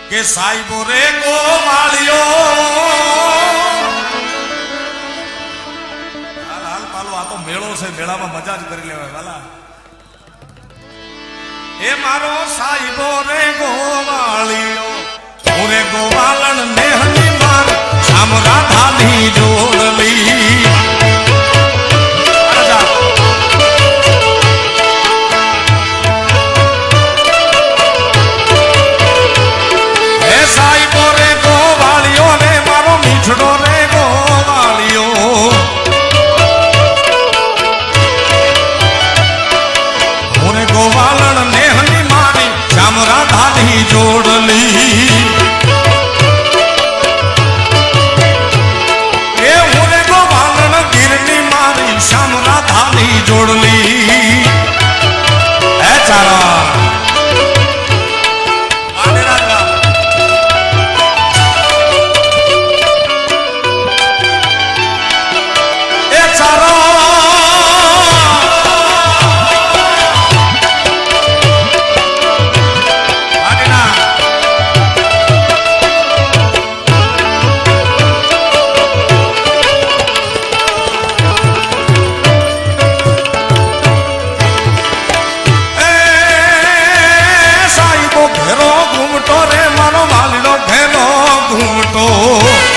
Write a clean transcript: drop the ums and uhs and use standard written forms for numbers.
કે સાહેબો રે ગોવાળિયો હાલ હાલ પાલો આ તો મેળો છે મેળામાં મજા જ કરી લેવાય વાલા એ મારો સાહેબો રે ગોવાળિયો હું રે ગોવાળણ નેહની માર શામ રાધાની જોડલી જોડલી એ હું ગોવાલણ ગીરની મારી શ્યામ રાધાની જોડલી એ ચારા ઘૂમટો